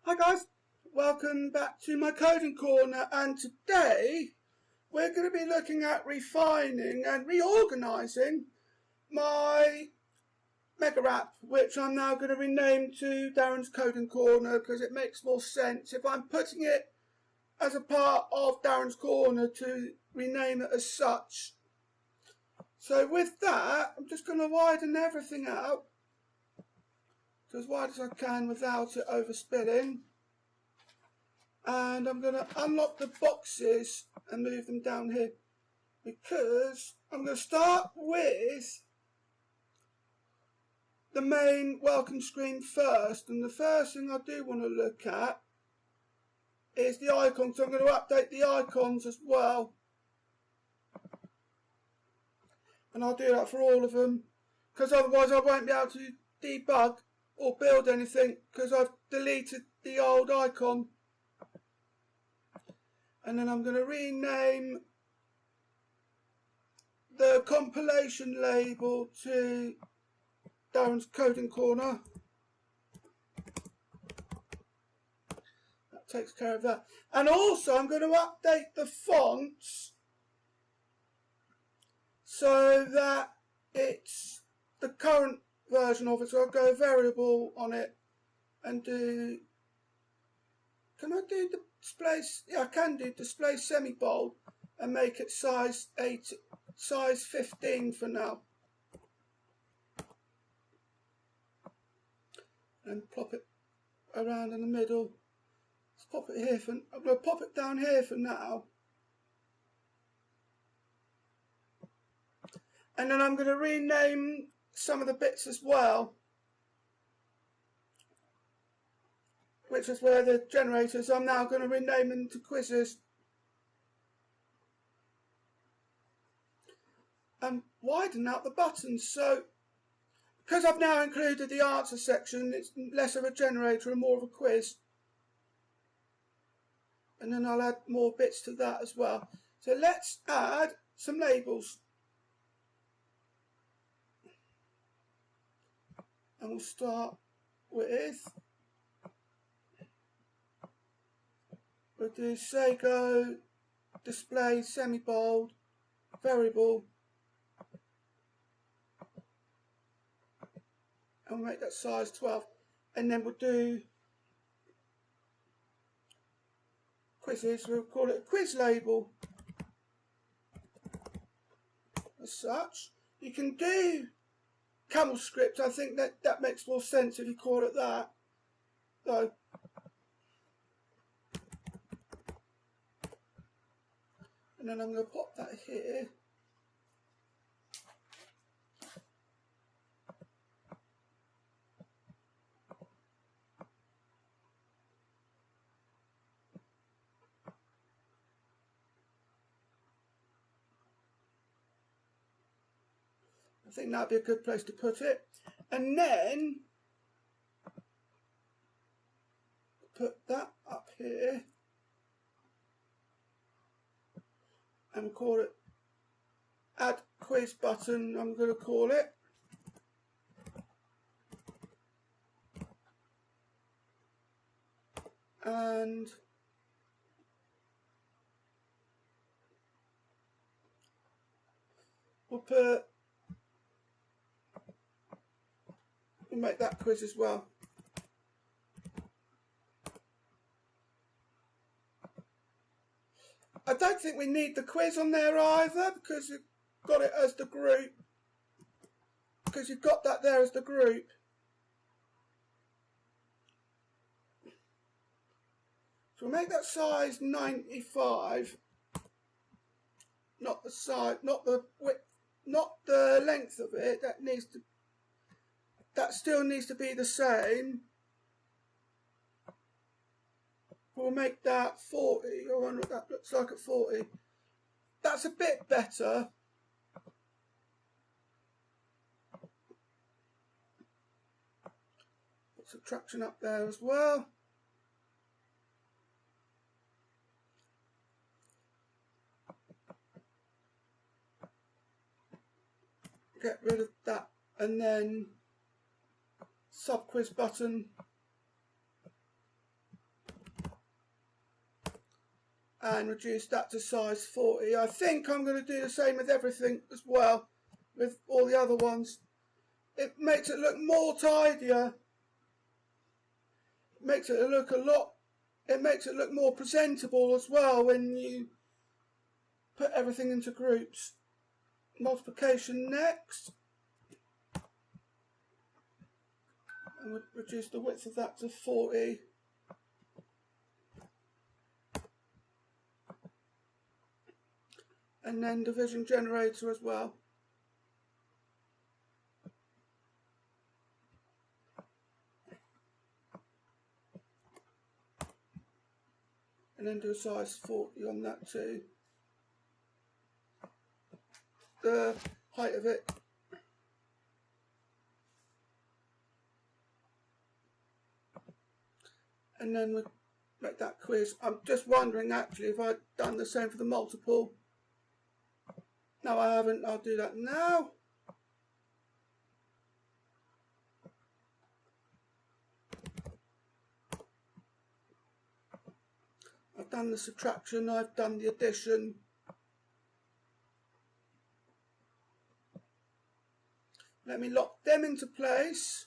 Hi guys, welcome back to my coding corner, and today we're going to be looking at refining and reorganizing my mega app, which I'm now going to rename to Daren's Coding Corner because it makes more sense if I'm putting it as a part of Daren's Corner to rename it as such. So with that, I'm just going to widen everything out to as wide as I can without it overspilling. And I'm going to unlock the boxes and move them down here because I'm going to start with the main welcome screen first. And the first thing I do want to look at is the icons. So I'm going to update the icons as well. And I'll do that for all of them because otherwise I won't be able to debug or build anything because I've deleted the old icon. And then I'm going to rename the compilation label to Daren's Coding Corner. That takes care of that. And also I'm going to update the fonts so that it's the current version of it. So I'll go variable on it and do... Can I do the display? Yeah, I can do display semi-bold and make it size 15 for now. And plop it around in the middle. Let's pop it here for... I'm going to pop it down here for now. And then I'm going to rename some of the bits as well, which is where the generators, I'm now going to rename them to quizzes. And widen out the buttons. So, because I've now included the answer section, it's less of a generator and more of a quiz. And then I'll add more bits to that as well. So let's add some labels. And we'll start with... We'll do Sago, display, semi-bold, variable, and we'll make that size 12. And then we'll do quizzes. We'll call it a quiz label as such. You can do camel script. I think that makes more sense if you call it that. So, and then I'm going to pop that here. I think that'd be a good place to put it. And then put that up here. And call it add quiz button, I'm going to call it. And we'll make that quiz as well. I don't think we need the quiz on there either because you've got it as the group. Because you've got that there as the group. So we'll make that size 95. Not the size, not the width, not the length of it. That still needs to be the same. We'll make that 40. I wonder what that looks like at 40. That's a bit better. Put subtraction up there as well. Get rid of that and then sub quiz button and reduce that to size 40. I think I'm going to do the same with everything as well, with all the other ones. It makes it look more tidier. It makes it look more presentable as well when you put everything into groups. Multiplication next. And we'll reduce the width of that to 40. And then division generator as well. And then do a size 40 on that too. The height of it. And then we'll make that quiz. I'm just wondering actually if I've done the same for the multiple. No, I haven't. I'll do that now. I've done the subtraction, I've done the addition. Let me lock them into place.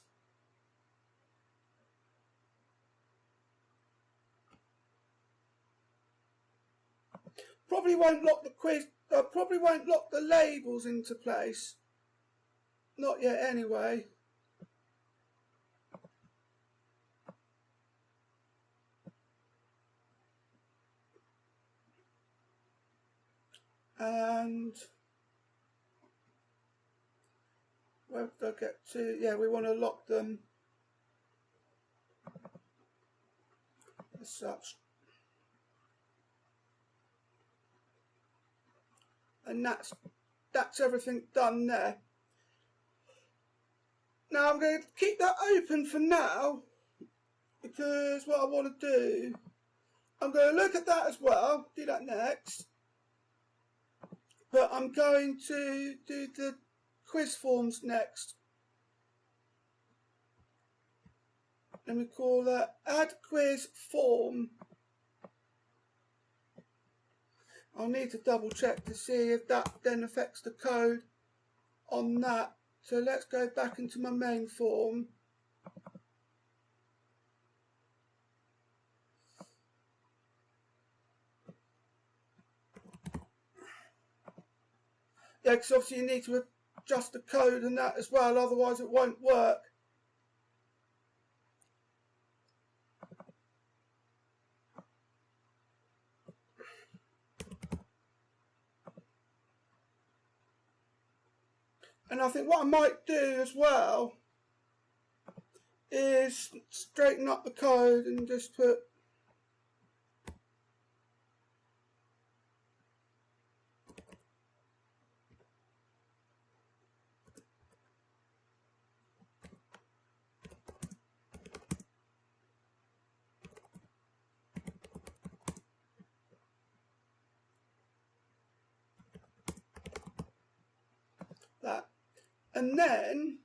Probably won't lock the quiz, probably won't lock the labels into place. Not yet anyway. And where did I get to? Yeah, we want to lock them as such. And that's everything done there. Now I'm going to keep that open for now, because what I want to do, I'm going to look at that as well, do that next. But I'm going to do the quiz forms next. Let me call that add quiz form. I'll need to double check to see if that then affects the code on that. So let's go back into my main form. Yeah, because obviously you need to adjust the code and that as well, otherwise it won't work. And I think what I might do as well is straighten up the code and just put that. And then,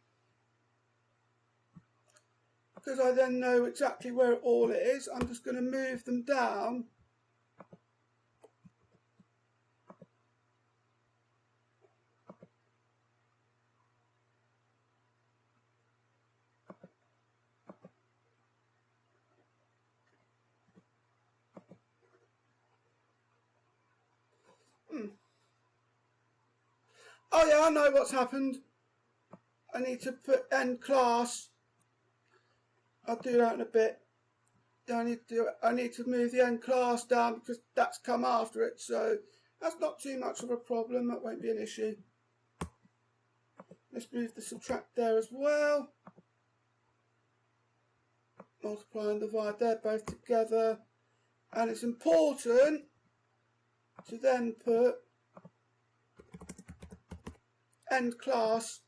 because I then know exactly where it all is, I'm just going to move them down . Oh yeah, I know what's happened. I need to put end class. I'll do that in a bit. I need to move the end class down because that's come after it, so that's not too much of a problem. That won't be an issue. Let's move the subtract there as well. Multiply and divide, they're both together. And it's important to then put end class .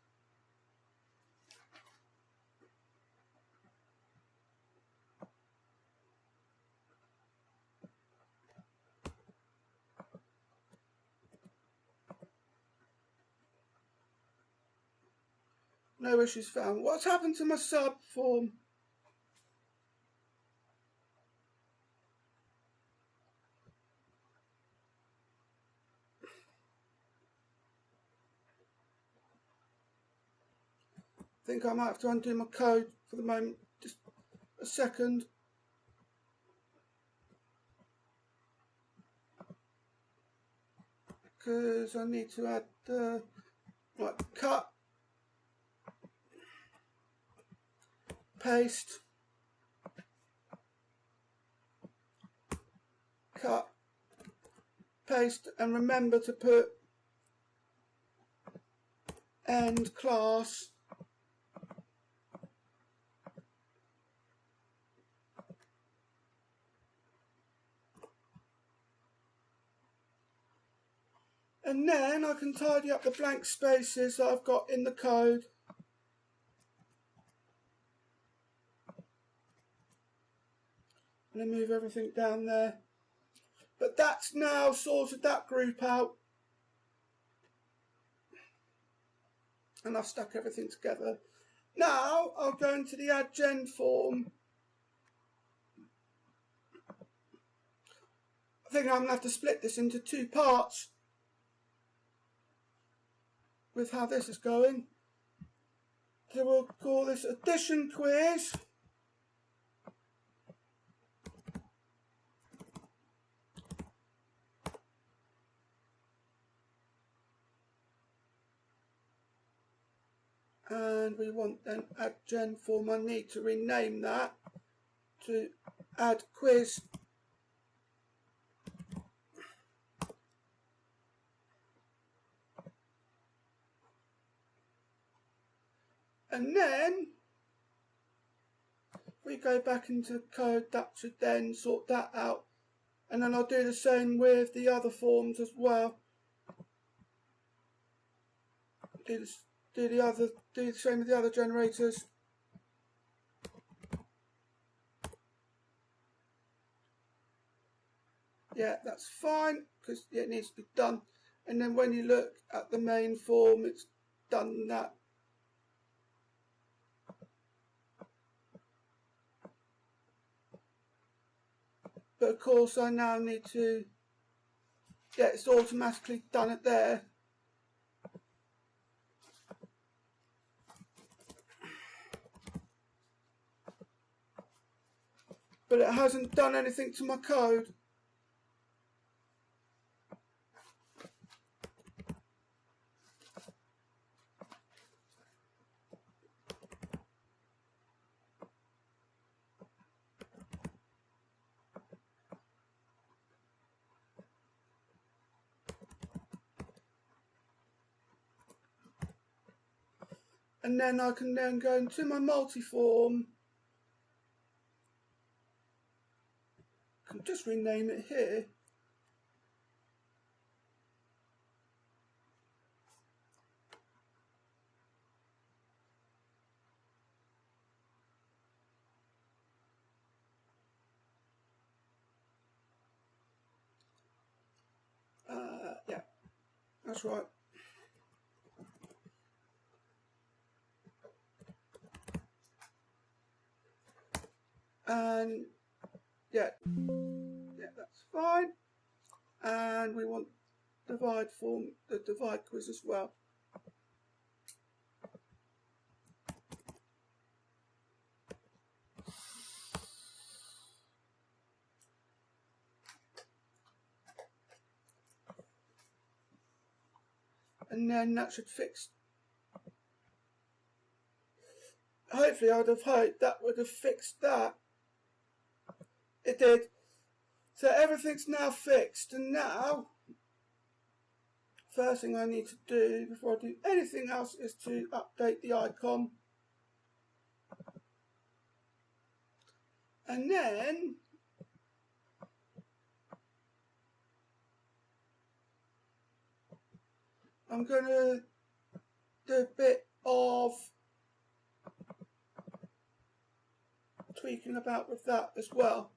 No issues found. What's happened to my sub form? think I might have to undo my code for the moment, just a second. Because I need to add right, cut, paste, cut, paste, and remember to put end class and then I can tidy up the blank spaces that I've got in the code. And then move everything down there. But that's now sorted that group out. And I've stuck everything together. Now I'll go into the add gen form. I think I'm going to have to split this into two parts with how this is going. So we'll call this addition quiz. And we want then add gen form. I need to rename that to add quiz. And then we go back into code, that should then sort that out. And then I'll do the same with the other forms as well. Do the same with the other generators. Yeah, that's fine because it needs to be done. And then when you look at the main form, it's done that. But of course I now need to, yeah, it's automatically done it there. But it hasn't done anything to my code. And then I can then go into my multi-form. I can just rename it here. Yeah, that's right. And yeah, that's fine. And we want divide form, the divide quiz as well. And then that should fix. Hopefully I'd have hoped that would have fixed that. It did. So everything's now fixed, and now first thing I need to do before I do anything else is to update the icon. And then I'm going to do a bit of tweaking about with that as well.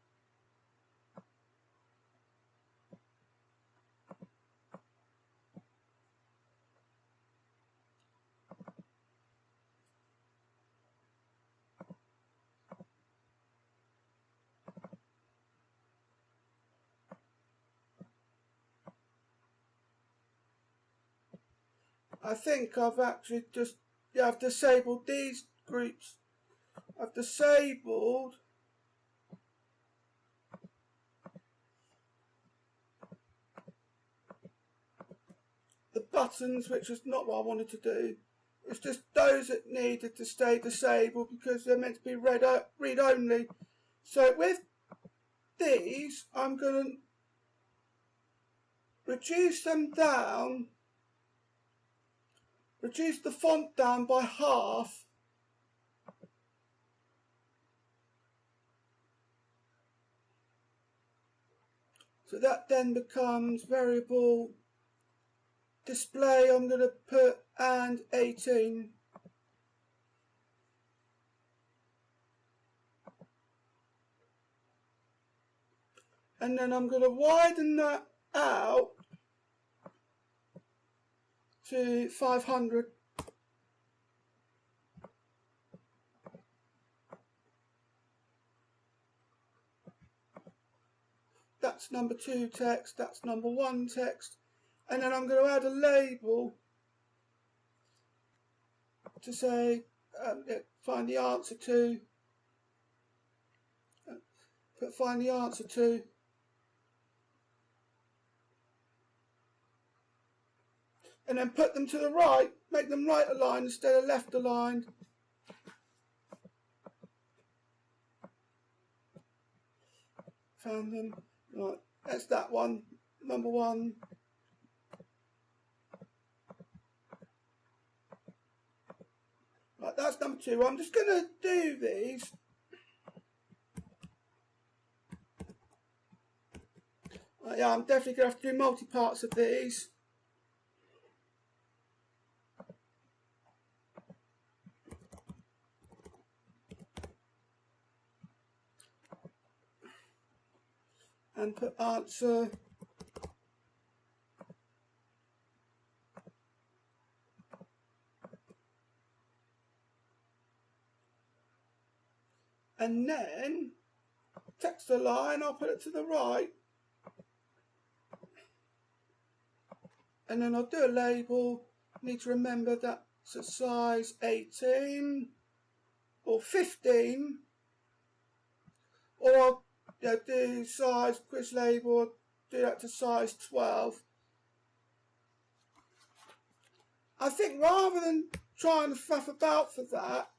I think I've actually just yeah, I've disabled these groups. I've disabled the buttons, which is not what I wanted to do. It's just those that needed to stay disabled because they're meant to be read only. So with these, I'm going to reduce them down, reduce the font down by half. So that then becomes variable display. I'm going to put and 18. And then I'm going to widen that out to 500. That's number 2 text, that's number 1 text. And then I'm going to add a label to say, find the answer to, find the answer to. And then put them to the right, make them right aligned instead of left aligned. Found them. Right, that's that one, number 1. Right, that's number 2. I'm just going to do these. Yeah, I'm definitely going to have to do multi-parts of these. And put answer. And then text align, I'll put it to the right. And then I'll do a label. Need to remember that's a size 18 or 15. Or I'll do size quiz label, do that to size 12. I think rather than trying to faff about for that,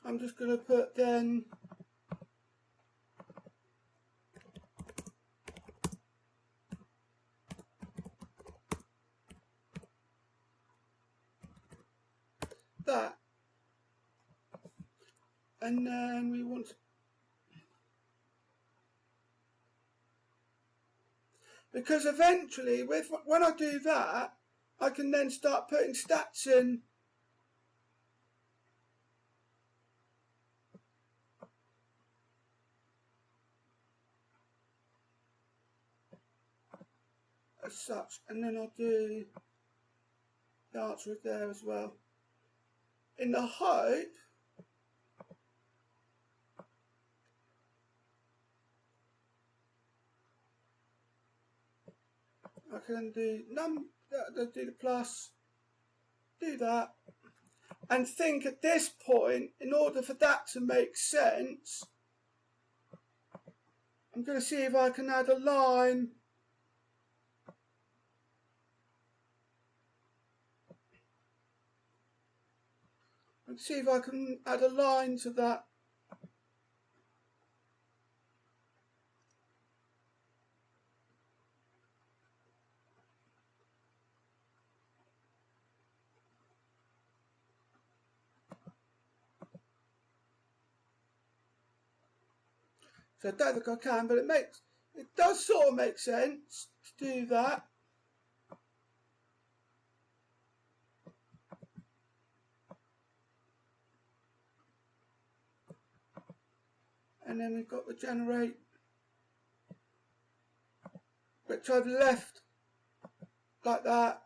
I'm just going to put then that. And then we want to, because eventually when I do that, I can then start putting stats in. As such, and then I'll do the answer there as well. In the hope I can do do the plus, do that, and think at this point, in order for that to make sense, I'm going to see if I can add a line. And see if I can add a line to that. So I don't think I can, but it does sort of make sense to do that. And then we've got the generate, which I've left like that.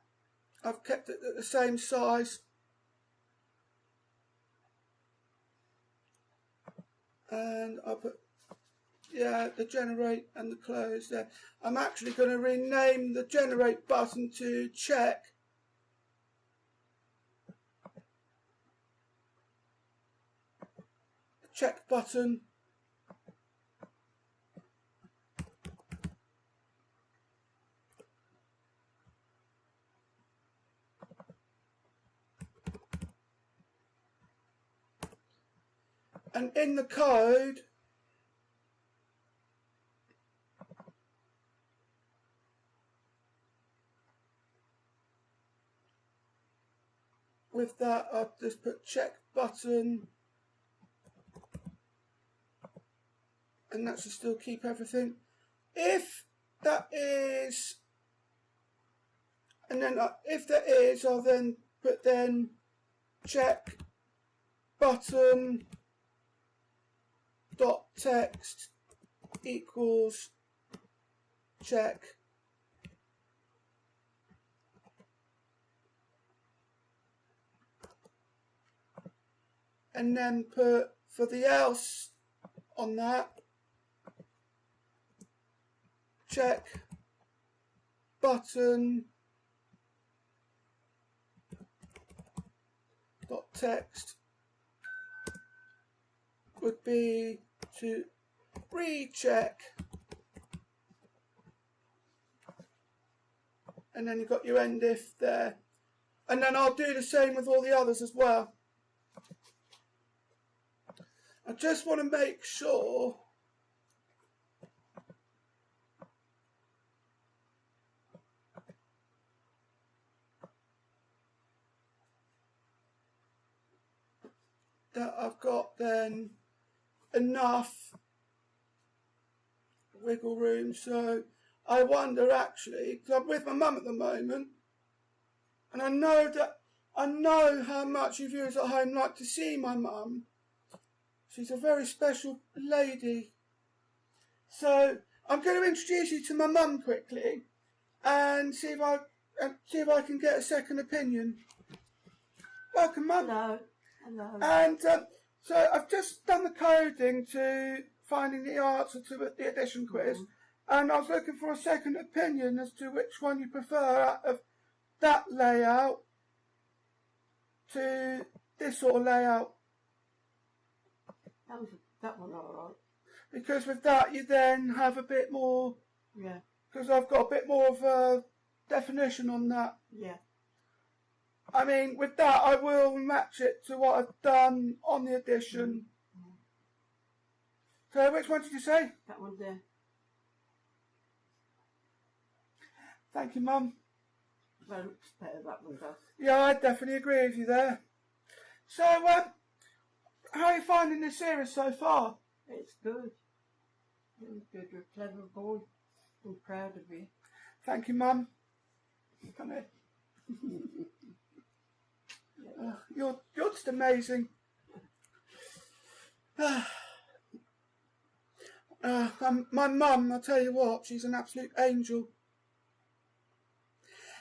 I've kept it at the same size. And I'll put Yeah, the generate and the close there. I'm actually going to rename the generate button to check. Check button. And in the code, with that, I'll just put check button, and that should still keep everything. If that is, and then if that is, I'll then put check button dot text equals check. And then put for the else on that, check button dot text would be to recheck, and then you've got your end if there, and then I'll do the same with all the others as well. I just want to make sure that I've got then enough wiggle room. So I wonder actually, because I'm with my mum at the moment, and I know how much you viewers at home like to see my mum. She's a very special lady. So I'm going to introduce you to my mum quickly and see if I can get a second opinion. Welcome, Mum. Hello. Hello. And so I've just done the coding to finding the answer to the addition quiz, and I was looking for a second opinion as to which one you prefer out of that layout to this sort of layout. That one all right. Because with that you then have a bit more. Yeah. Because I've got a bit more of a definition on that. Yeah. I mean, with that I will match it to what I've done on the addition. Mm-hmm. So which one did you say? That one there. Thank you, Mum. Well, looks better, that one does. Yeah, I definitely agree with you there. So, how are you finding this series so far? It's good. It's good. You're a clever boy. I'm proud of you. Thank you, Mum. Come here. You're just amazing. My mum, I'll tell you what, she's an absolute angel.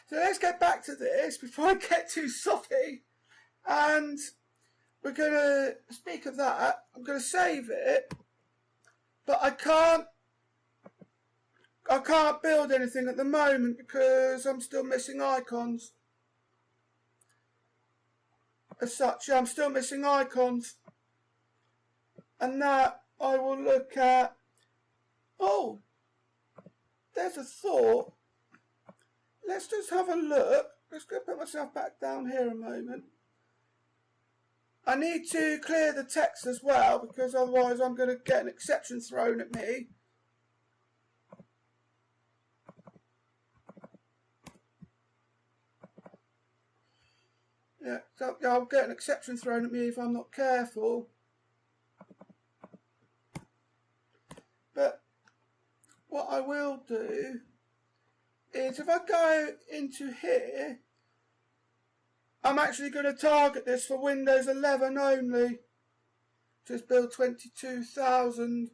So let's get back to this before I get too soppy. And we're going to speak of that. I'm going to save it, but I can't build anything at the moment because I'm still missing icons. As such, I'm still missing icons. And that I will look at. Oh, there's a thought. Let's just have a look. Let's go put myself back down here a moment. I need to clear the text as well because otherwise I'm going to get an exception thrown at me. Yeah, so I'll get an exception thrown at me if I'm not careful. But what I will do is if I go into here, I'm actually going to target this for Windows 11 only. Just build 22,000.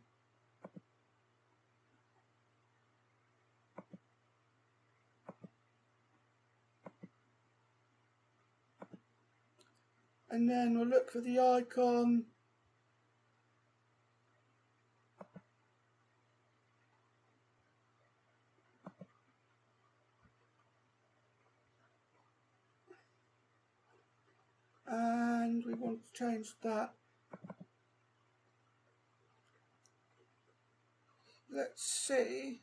And then we'll look for the icon. on, change that. Let's see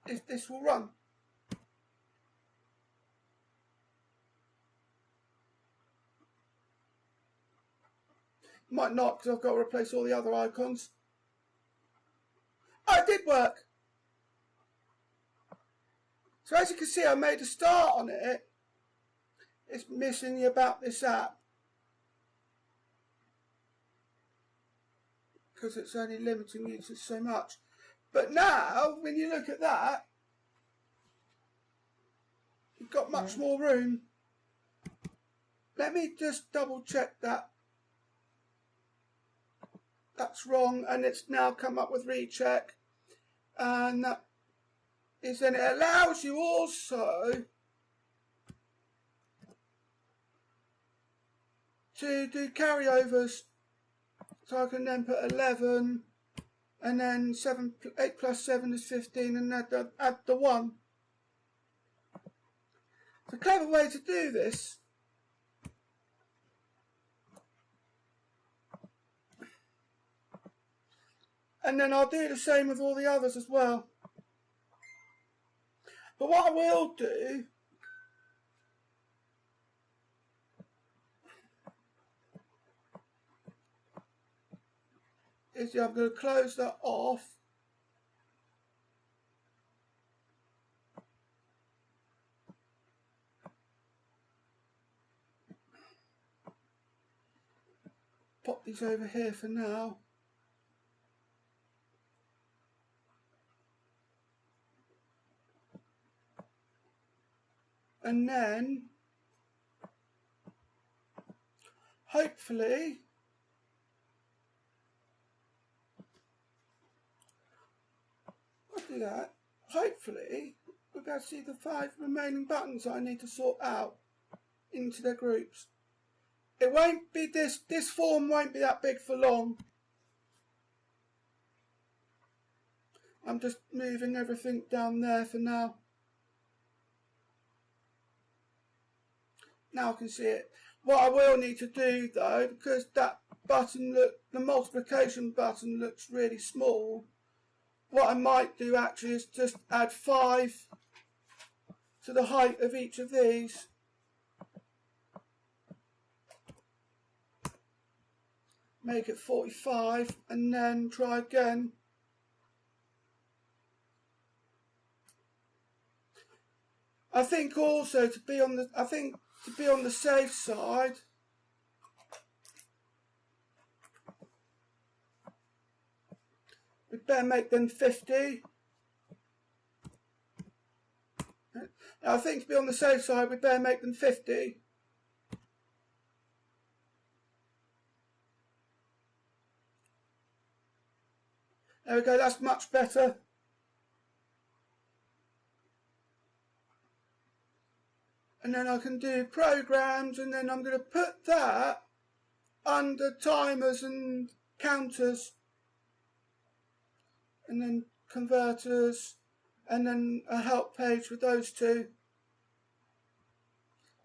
if this will run. Might not, because I've got to replace all the other icons. Oh, it did work. So as you can see, I made a start on it. It's missing the About This app, because it's only limiting users so much. But now, when you look at that, you've got much more room. Let me just double check that. That's wrong, and it's now come up with recheck. And that is, then it allows you also to do carryovers. So I can then put 11, and then 8 plus 7 is 15, and add the 1. It's a clever way to do this. And then I'll do the same with all the others as well. But what I will do is I'm going to close that off. Pop these over here for now. And then, hopefully, I'll do that. Hopefully, we'll be able to see the 5 remaining buttons I need to sort out into their groups. It won't be this form won't be that big for long. I'm just moving everything down there for now. Now I can see it. What I will need to do though, because that button the multiplication button looks really small, what I might do actually is just add 5 to the height of each of these. Make it 45 and then try again. I think also to be on the safe side, we'd better make them 50. I think to be on the safe side, we'd better make them 50. There we go, that's much better. And then I can do programs, and then I'm going to put that under timers and counters, and then converters, and then a help page with those two.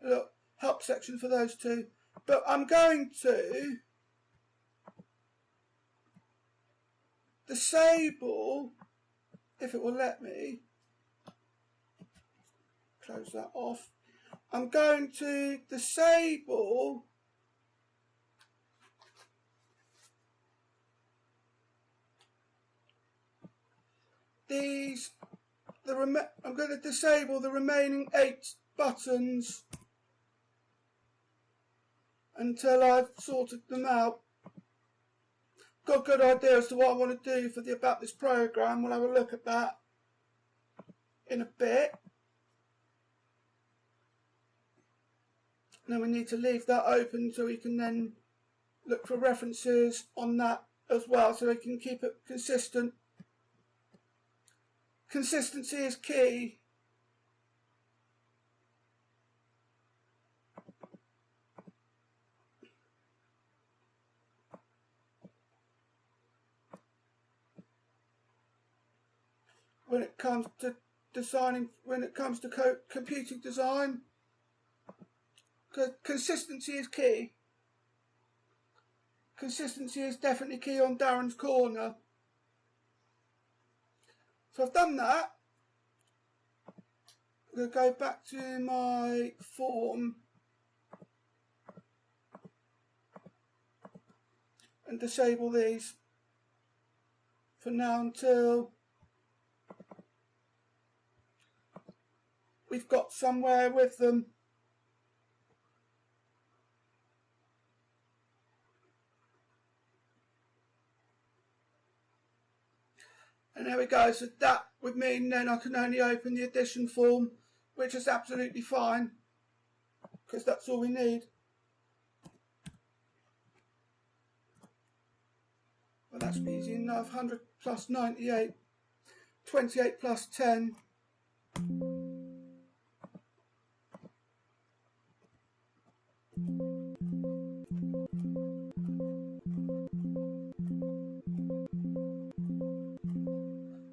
Look, help section for those two. But I'm going to disable, if it will let me, close that off. I'm going to disable these. I'm going to disable the remaining 8 buttons until I've sorted them out. Got a good idea as to what I want to do for the About This program. We'll have a look at that in a bit. Now we need to leave that open so we can then look for references on that as well, so we can keep it consistent. Consistency is key. When it comes to designing, when it comes to computing design, because consistency is key. consistency is definitely key on Daren's corner. So I've done that. I'm going to go back to my form and disable these for now until we've got somewhere with them. And there we go, so that would mean then I can only open the addition form, which is absolutely fine, because that's all we need. Well, that's easy enough. 100 plus 98, 28 plus 10.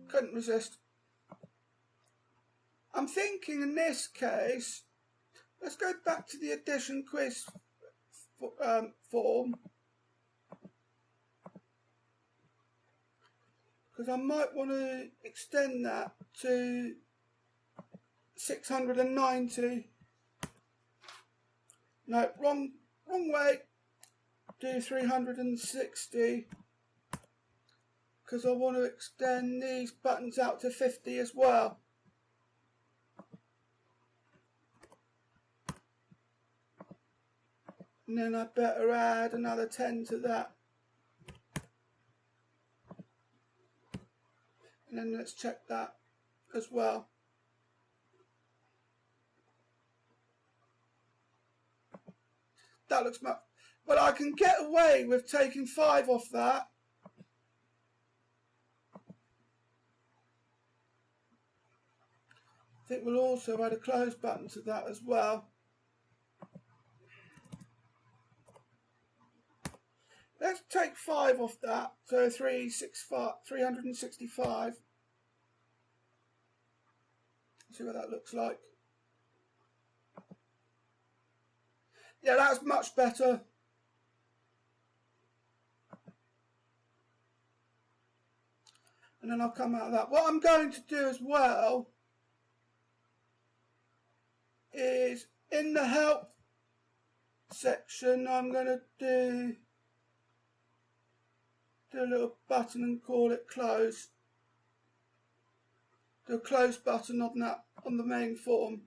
Couldn't resist. I'm thinking in this case, let's go back to the addition quiz form, because I might want to extend that to 690. No, wrong way. Do 360, because I want to extend these buttons out to 50 as well. And then I better add another 10 to that. And then let's check that as well. That looks much, but I can get away with taking 5 off that. I think we'll also add a close button to that as well. Let's take 5 off that, so 365. See what that looks like. Yeah, that's much better. And then I'll come out of that. What I'm going to do as well is in the help section, I'm going to do a little button and call it close. Do a close button on that on the main form.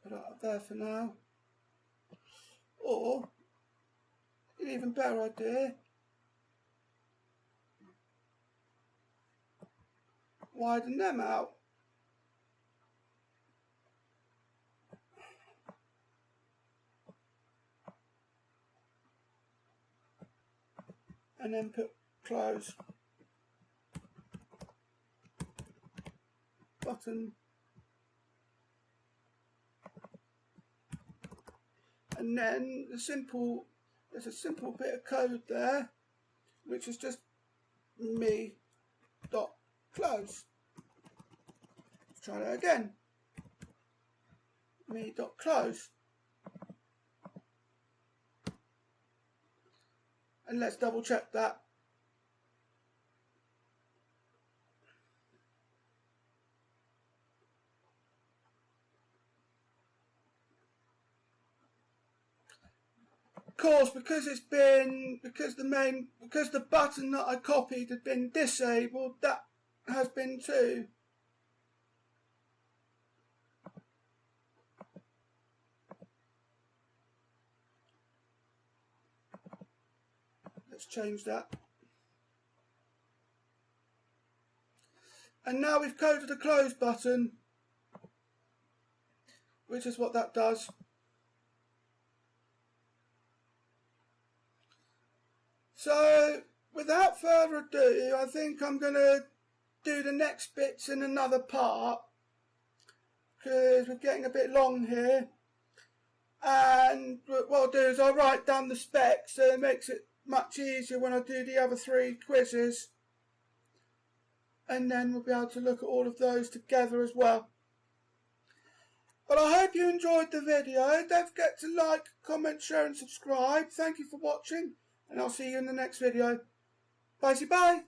Put that up there for now. Or an even better idea, widen them out. And then put close button. And then there's a simple bit of code there, which is just me.close. Let's try that again. Me.close. And let's double check that. Of course, because the button that I copied had been disabled, that has been too. Let's change that. And now we've coded a close button, which is what that does. So, without further ado, I think I'm going to do the next bits in another part, because we're getting a bit long here. And what I'll do is I'll write down the specs, so it makes it much easier when I do the other 3 quizzes. and then we'll be able to look at all of those together as well. But I hope you enjoyed the video. Don't forget to like, comment, share and subscribe. Thank you for watching, and I'll see you in the next video. Bye.